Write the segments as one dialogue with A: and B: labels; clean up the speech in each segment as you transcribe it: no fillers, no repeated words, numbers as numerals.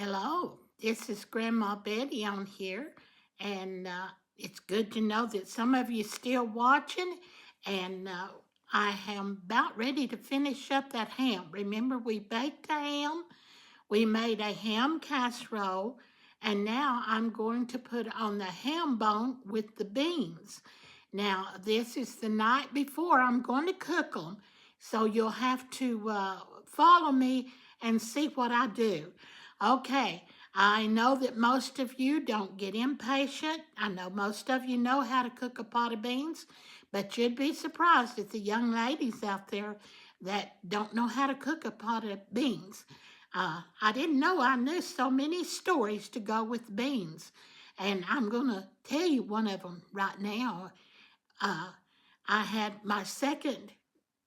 A: Hello, this is Grandma Betty on here, and it's good to know that some of you still watching. And I am about ready to finish up that ham. Remember, we baked a ham, we made a ham casserole, and now I'm going to put on the ham bone with the beans. Now, this is the night before I'm going to cook them, so you'll have to follow me and see what I do. Okay, I know that most of you don't get impatient. I know most of you know how to cook a pot of beans, but you'd be surprised at the young ladies out there that don't know how to cook a pot of beans. I didn't know I knew so many stories to go with beans, and I'm going to tell you one of them right now. Uh, I had my second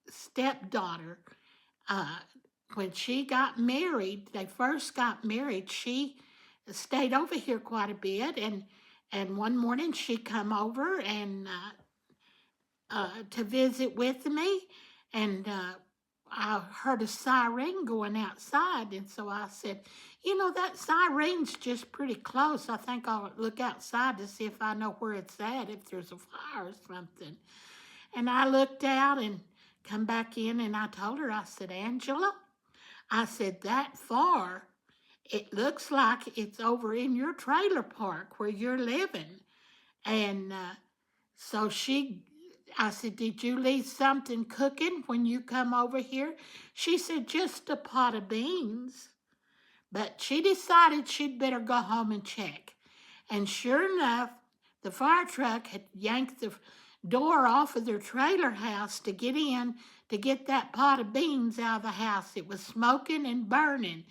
A: stepdaughter. Uh, when she got married, they first got married, she stayed over here quite a bit, and one morning she come over and to visit with me, and I heard a siren going outside, and so I said, you know, that siren's just pretty close. I think I'll look outside to see if I know where it's at, if there's a fire or something. And I looked out and come back in, and I told her, I said, Angela, I said, that far, it looks like it's over in your trailer park where you're living. And so I said, did you leave something cooking when you come over here? She said, just a pot of beans. But she decided she'd better go home and check. And sure enough, the fire truck had yanked the door off of their trailer house to get in to get that pot of beans out of the house. It was smoking and burning.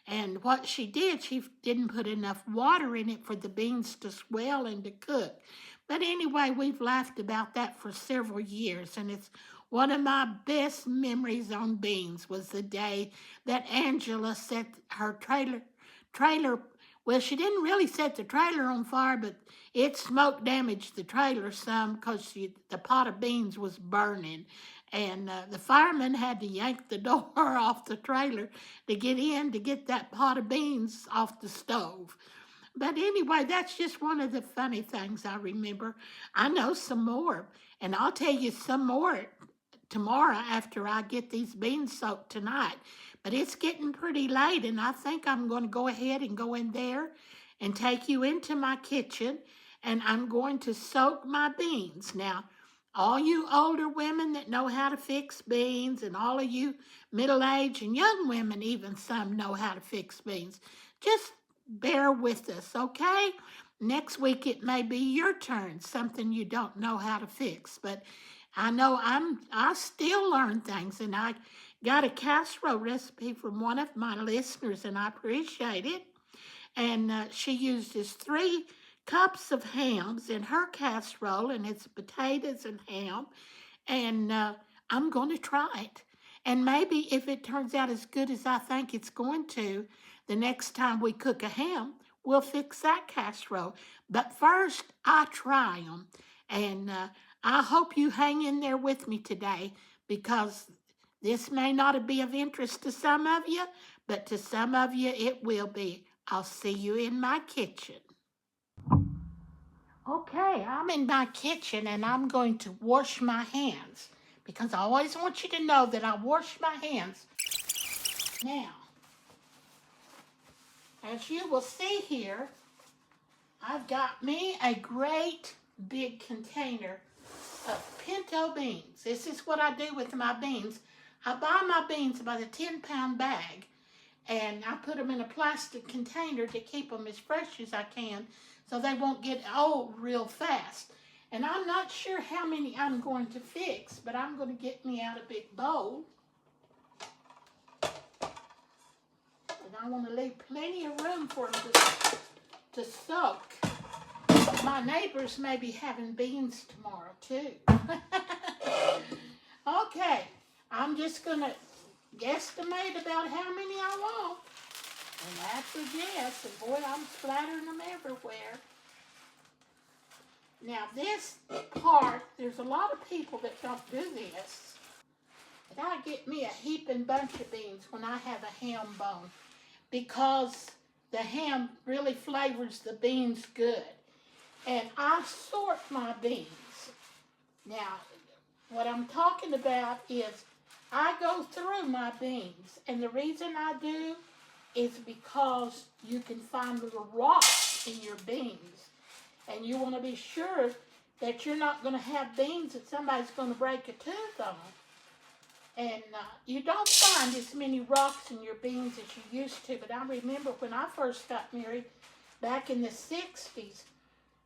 A: And what she did, she didn't put enough water in it for the beans to swell and to cook. But anyway, we've laughed about that for several years, and it's one of my best memories on beans was the day that Angela set her trailer. Well, she didn't really set the trailer on fire, but it smoke damaged the trailer some because the pot of beans was burning. And the fireman had to yank the door off the trailer to get in to get that pot of beans off the stove. But anyway, that's just one of the funny things I remember. I know some more, and I'll tell you some more tomorrow after I get these beans soaked tonight. But it's getting pretty late, and I think I'm going to go ahead and go in there and take you into my kitchen, and I'm going to soak my beans. Now, all you older women that know how to fix beans, and all of you middle-aged and young women, even some know how to fix beans, just bear with us, okay? Next week it may be your turn, something you don't know how to fix, but I know I still learn things, and I got a casserole recipe from one of my listeners, and I appreciate it. And she uses 3 cups of hams in her casserole, and it's potatoes and ham. And I'm going to try it. And maybe if it turns out as good as I think it's going to, the next time we cook a ham, we'll fix that casserole. But first, I try them. And I hope you hang in there with me today because this may not be of interest to some of you, but to some of you it will be. I'll see you in my kitchen. Okay, I'm in my kitchen and I'm going to wash my hands because I always want you to know that I wash my hands. Now, as you will see here, I've got me a great big container of pinto beans. This is what I do with my beans. I buy my beans by the 10-pound bag, and I put them in a plastic container to keep them as fresh as I can so they won't get old real fast. And I'm not sure how many I'm going to fix, but I'm going to get me out a big bowl. And I want to leave plenty of room for them to soak. My neighbors may be having beans tomorrow too. Okay, I'm just going to guesstimate about how many I want. And that's a guess. And boy, I'm splattering them everywhere. Now this part, there's a lot of people that don't do this. But I get me a heaping bunch of beans when I have a ham bone because the ham really flavors the beans good. And I sort my beans. Now, what I'm talking about is I go through my beans, and the reason I do is because you can find little rocks in your beans, and you want to be sure that you're not going to have beans that somebody's going to break a tooth on. And you don't find as many rocks in your beans as you used to, but I remember when I first got married back in the 60s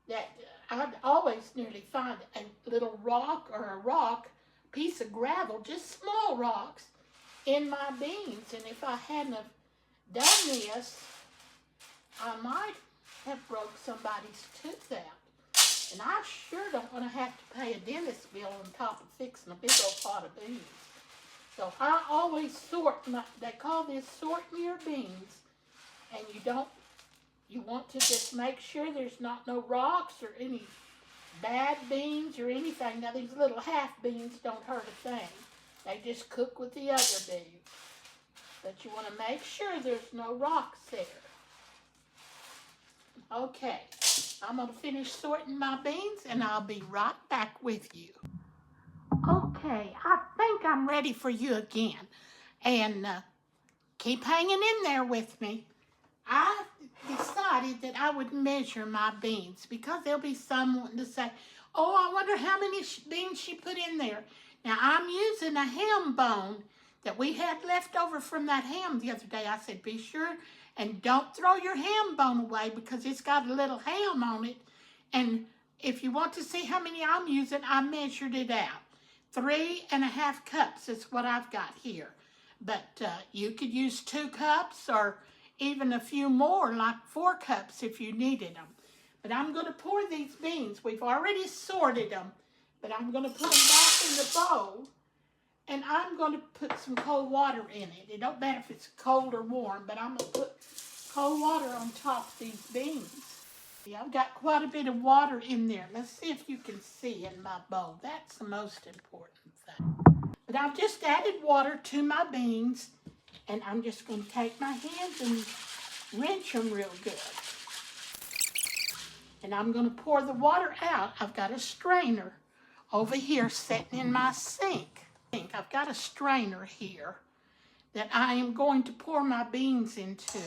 A: that I'd always nearly find a little rock or a piece of gravel, just small rocks, in my beans. And if I hadn't have done this, I might have broke somebody's tooth out. And I sure don't want to have to pay a dentist bill on top of fixing a big old pot of beans. So I always sort they call this sorting your beans, and you want to just make sure there's no rocks or any bad beans or anything. Now these little half beans don't hurt a thing. They just cook with the other beans. But you want to make sure there's no rocks there. Okay, I'm going to finish sorting my beans and I'll be right back with you. Okay, I think I'm ready for you again. And keep hanging in there with me. I decided that I would measure my beans because there'll be someone to say, oh, I wonder how many beans she put in there. Now, I'm using a ham bone that we had left over from that ham the other day. I said, be sure and don't throw your ham bone away because it's got a little ham on it. And if you want to see how many I'm using, I measured it out. 3.5 cups is what I've got here. But you could use 2 cups or even a few more, like 4 cups if you needed them. But I'm going to pour these beans. We've already sorted them, but I'm going to put them back in the bowl, and I'm going to put some cold water in it. It don't matter if it's cold or warm, but I'm going to put cold water on top of these beans. Yeah, I've got quite a bit of water in there. Let's see if you can see in my bowl. That's the most important thing. But I've just added water to my beans, and I'm just going to take my hands and rinse them real good. And I'm going to pour the water out. I've got a strainer over here sitting in my sink. I've got a strainer here that I am going to pour my beans into.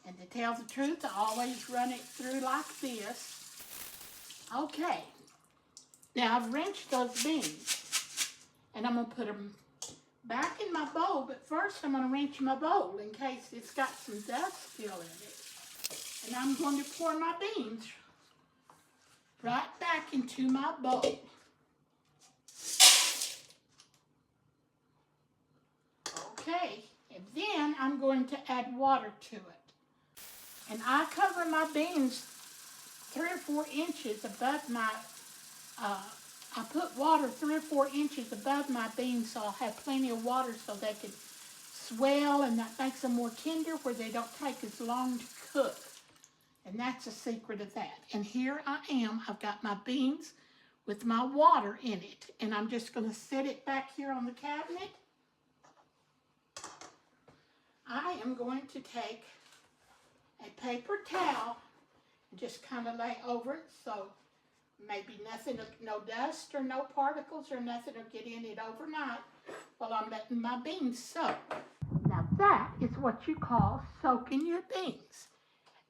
A: And to tell the truth, I always run it through like this. Okay. Now I've rinsed those beans, and I'm going to put them back in my bowl, but first I'm going to rinse my bowl in case it's got some dust still in it. And I'm going to pour my beans right back into my bowl. Okay, and then I'm going to add water to it. And I cover my beans 3 or 4 inches above my I put water 3 or 4 inches above my beans so I'll have plenty of water so they can swell, and that makes them more tender where they don't take as long to cook. And that's the secret of that. And here I am. I've got my beans with my water in it. And I'm just going to set it back here on the cabinet. I am going to take a paper towel and just kind of lay over it so maybe nothing, no dust or no particles or nothing will get in it overnight while I'm letting my beans soak. Now that is what you call soaking your beans.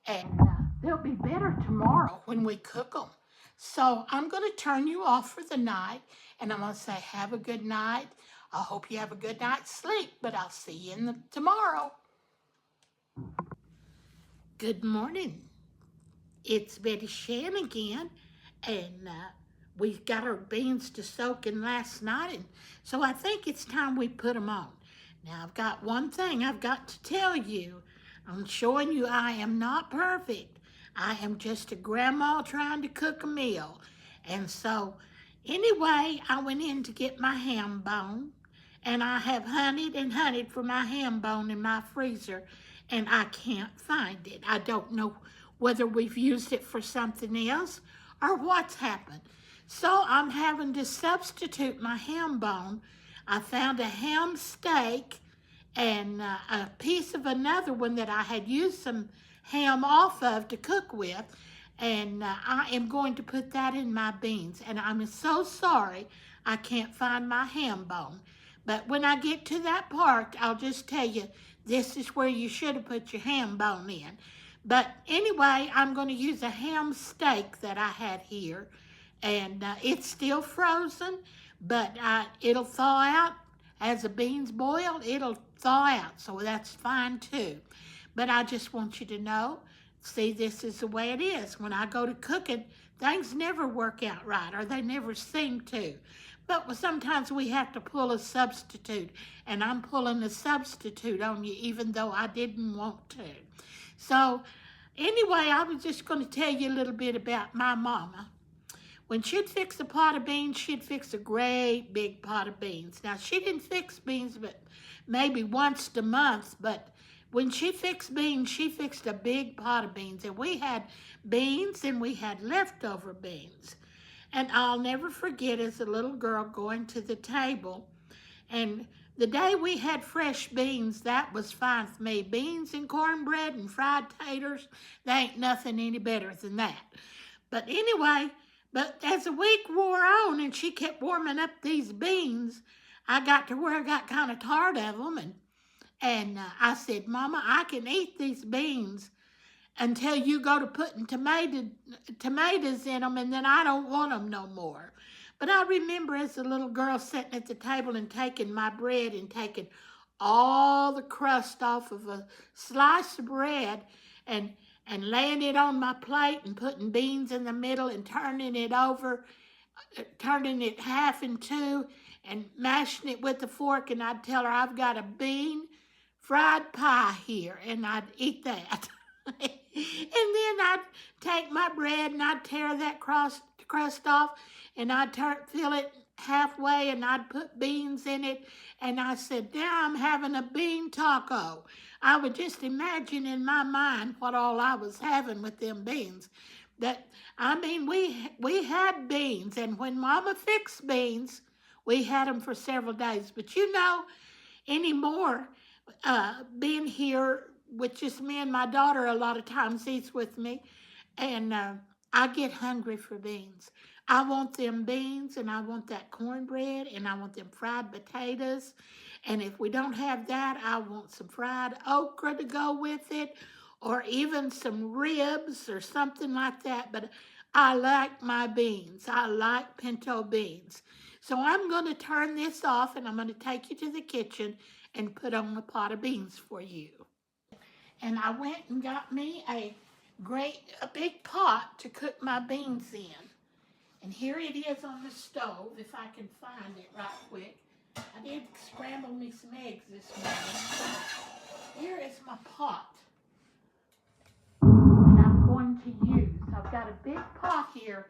A: And they'll be better tomorrow when we cook them. So I'm going to turn you off for the night, and I'm going to say have a good night. I hope you have a good night's sleep, but I'll see you tomorrow. Good morning. It's Betty Shan again, and we got our beans to soak in last night, and so I think it's time we put them on. Now, I've got one thing I've got to tell you. I'm showing you I am not perfect. I am just a grandma trying to cook a meal. And so, anyway, I went in to get my ham bone, and I have hunted and hunted for my ham bone in my freezer, and I can't find it. I don't know whether we've used it for something else or what's happened. So I'm having to substitute my ham bone I found a ham steak and a piece of another one that I had used some ham off of to cook with. And I am going to put that in my beans. And I'm so sorry I can't find my ham bone. But when I get to that part, I'll just tell you, this is where you should have put your ham bone in. But anyway, I'm going to use a ham steak that I had here. And it's still frozen, but it'll thaw out. As the beans boil, it'll thaw out. So that's fine too. But I just want you to know, see, this is the way it is. When I go to cooking, things never work out right, or they never seem to. But sometimes we have to pull a substitute, and I'm pulling a substitute on you even though I didn't want to. So anyway, I was just going to tell you a little bit about my mama. When she'd fix a pot of beans, she'd fix a great big pot of beans. Now, she didn't fix beans but maybe once a month, but when she fixed beans, she fixed a big pot of beans. And we had beans and we had leftover beans. And I'll never forget as a little girl going to the table. And the day we had fresh beans, that was fine for me. Beans and cornbread and fried taters, there ain't nothing any better than that. But anyway, but as the week wore on and she kept warming up these beans, I got to where I got kind of tired of them. And I said, Mama, I can eat these beans until you go to putting tomatoes in them, and then I don't want them no more. But I remember as a little girl sitting at the table and taking my bread and taking all the crust off of a slice of bread and laying it on my plate and putting beans in the middle and turning it over, turning it half in two and mashing it with a fork, and I'd tell her, I've got a bean fried pie here, and I'd eat that. And then I'd take my bread and I'd tear that crust off, and I'd fill it halfway, and I'd put beans in it, and I said, now I'm having a bean taco. I would just imagine in my mind what all I was having with them beans. We had beans, and when Mama fixed beans, we had them for several days. But anymore, being here with just me and my daughter, a lot of times eats with me, and I get hungry for beans. I want them beans, and I want that cornbread, and I want them fried potatoes. And if we don't have that, I want some fried okra to go with it, or even some ribs or something like that. But I like my beans. I like pinto beans. So I'm going to turn this off, and I'm going to take you to the kitchen and put on a pot of beans for you. And I went and got me a big pot to cook my beans in. And here it is on the stove, if I can find it right quick. I did scramble me some eggs this morning. Here is my pot that I'm going to use. I've got a big pot here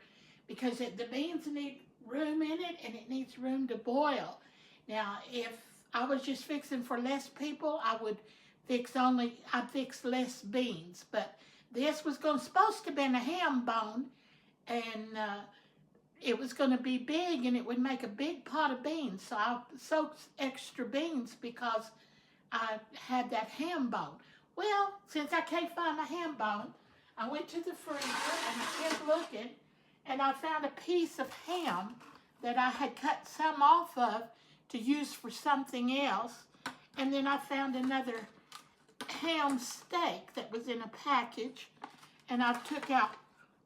A: because the beans need room in it, and it needs room to boil. Now, if I was just fixing for less people, I'd fix less beans. But this was supposed to have been a ham bone, and it was going to be big, and it would make a big pot of beans. So I soaked extra beans because I had that ham bone. Well, since I can't find my ham bone, I went to the freezer and I kept looking, and I found a piece of ham that I had cut some off of to use for something else. And then I found another ham steak that was in a package, and I took out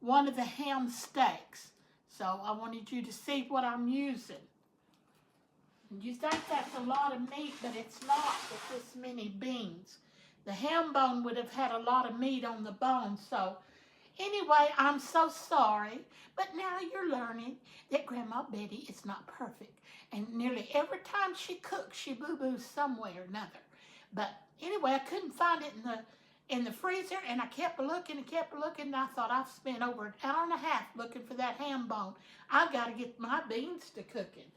A: one of the ham steaks. So I wanted you to see what I'm using. And you think that's a lot of meat, but it's not with this many beans. The ham bone would have had a lot of meat on the bone. So anyway, I'm so sorry, but now you're learning that Grandma Betty is not perfect. And nearly every time she cooks, she boo-boos some way or another. But anyway, I couldn't find it in the freezer, and I kept looking, and I thought, I've spent over an hour and a half looking for that ham bone. I've got to get my beans to cooking.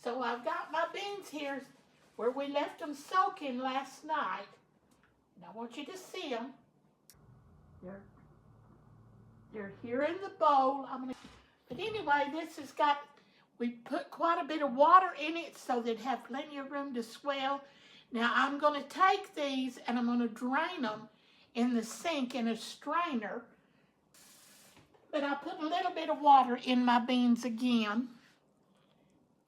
A: So I've got my beans here where we left them soaking last night. And I want you to see them. They're here in the bowl. But anyway, this has got, We put quite a bit of water in it so they'd have plenty of room to swell. Now I'm going to take these and I'm going to drain them in the sink in a strainer. But I put a little bit of water in my beans again.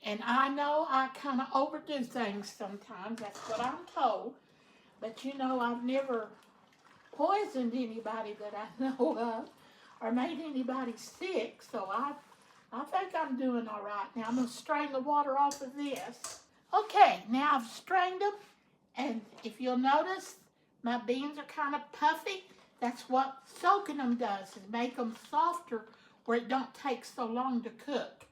A: And I know I kind of overdo things sometimes. That's what I'm told. But you know, I've never poisoned anybody that I know of or made anybody sick. So I think I'm doing all right. Now I'm going to strain the water off of this. Okay, now I've strained them. And if you'll notice, my beans are kind of puffy. That's what soaking them does, is make them softer where it don't take so long to cook.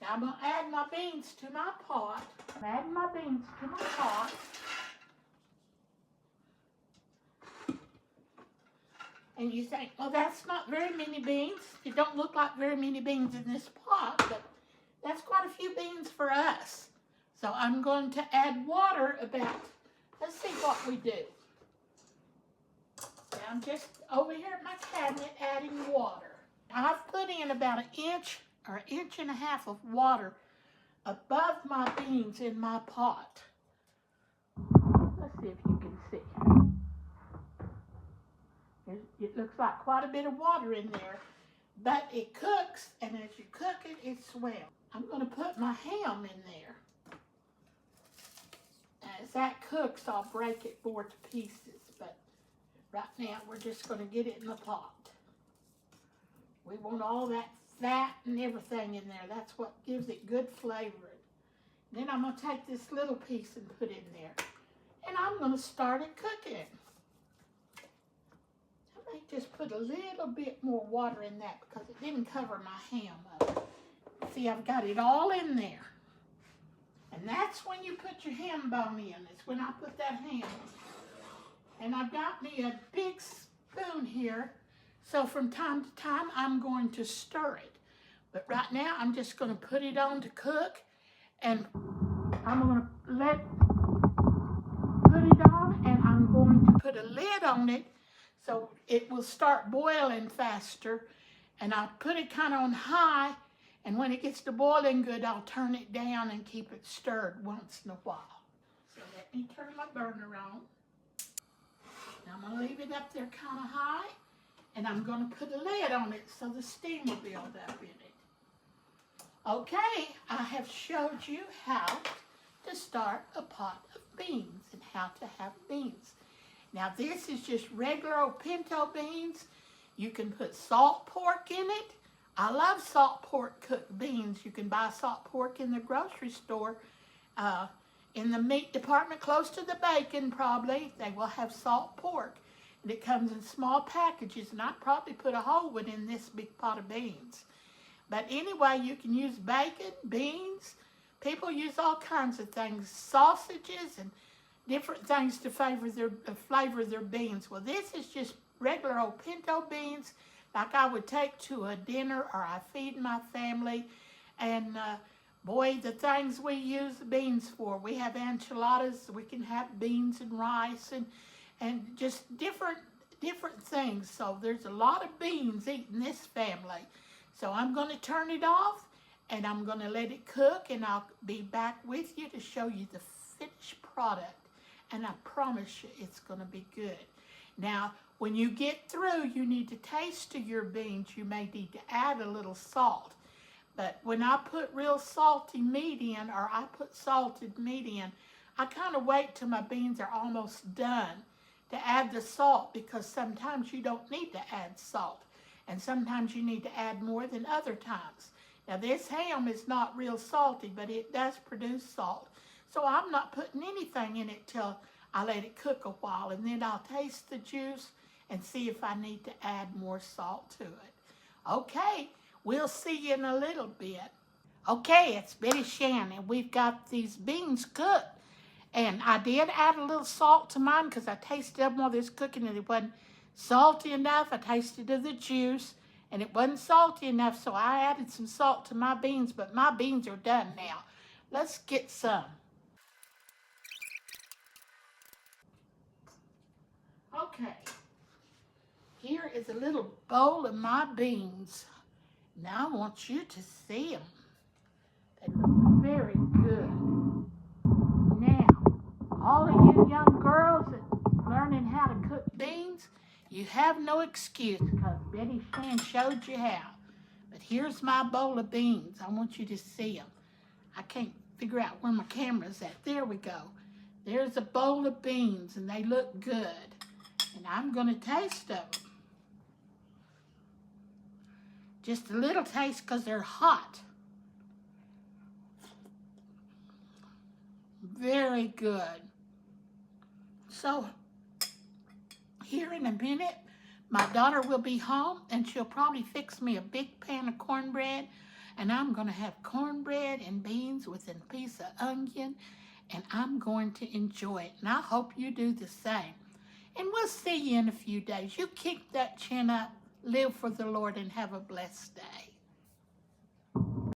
A: Now I'm going to add my beans to my pot. I'm adding my beans to my pot. And you think, well, that's not very many beans. It don't look like very many beans in this pot, but that's quite a few beans for us. So I'm going to add water about, let's see what we do. Now I'm just over here at my cabinet adding water. I've put in about an inch or an inch and a half of water above my beans in my pot. Let's see if you can see. It looks like quite a bit of water in there, but it cooks, and as you cook it, it swells. I'm going to put my ham in there. As that cooks, I'll break it more to pieces, but right now we're just going to get it in the pot. We want all that fat and everything in there. That's what gives it good flavor. Then I'm going to take this little piece and put it in there, and I'm going to start it cooking. Just put a little bit more water in that because it didn't cover my ham up. See, I've got it all in there. And that's when you put your ham bone in. It's when I put that ham in. And I've got me a big spoon here. So from time to time, I'm going to stir it. But right now, I'm just going to put it on to cook. And I'm going to put it on, and I'm going to put a lid on it so it will start boiling faster. And I'll put it kind of on high, and when it gets to boiling good, I'll turn it down and keep it stirred once in a while. So let me turn my burner on. Now I'm going to leave it up there kind of high, and I'm going to put a lid on it so the steam will build up in it. Okay, I have showed you how to start a pot of beans and how to have beans. Now this is just regular old pinto beans. You can put salt pork in it. I love salt pork cooked beans. You can buy salt pork in the grocery store. In the meat department close to the bacon probably, they will have salt pork. And it comes in small packages, and I'd probably put a whole one in this big pot of beans. But anyway, you can use bacon, beans. People use all kinds of things, sausages and different things to flavor their beans. Well, this is just regular old pinto beans like I would take to a dinner or I feed my family. And boy, the things we use the beans for. We have enchiladas, we can have beans and rice and just different things. So there's a lot of beans eating this family. So I'm going to turn it off and I'm going to let it cook, and I'll be back with you to show you the finished product. And I promise you it's going to be good. Now, when you get through, you need to taste to your beans. You may need to add a little salt. But when I put real salty meat in, or I put salted meat in, I kind of wait till my beans are almost done to add the salt, because sometimes you don't need to add salt. And sometimes you need to add more than other times. Now, this ham is not real salty, but it does produce salt. So I'm not putting anything in it till I let it cook a while, and then I'll taste the juice and see if I need to add more salt to it. Okay, we'll see you in a little bit. Okay, it's Betty Shannon. We've got these beans cooked, and I did add a little salt to mine because I tasted them while this cooking and it wasn't salty enough. I tasted of the juice, and it wasn't salty enough, so I added some salt to my beans, but my beans are done now. Let's get some. Okay, here is a little bowl of my beans. Now I want you to see them. They look very good. Now, all of you young girls that learning how to cook beans, you have no excuse because Betty Shan showed you how. But here's my bowl of beans. I want you to see them. I can't figure out where my camera's at. There we go. There's a bowl of beans and they look good. And I'm going to taste them. Just a little taste because they're hot. Very good. So, here in a minute, my daughter will be home and she'll probably fix me a big pan of cornbread. And I'm going to have cornbread and beans with a piece of onion. And I'm going to enjoy it. And I hope you do the same. And we'll see you in a few days. You keep that chin up, live for the Lord, and have a blessed day.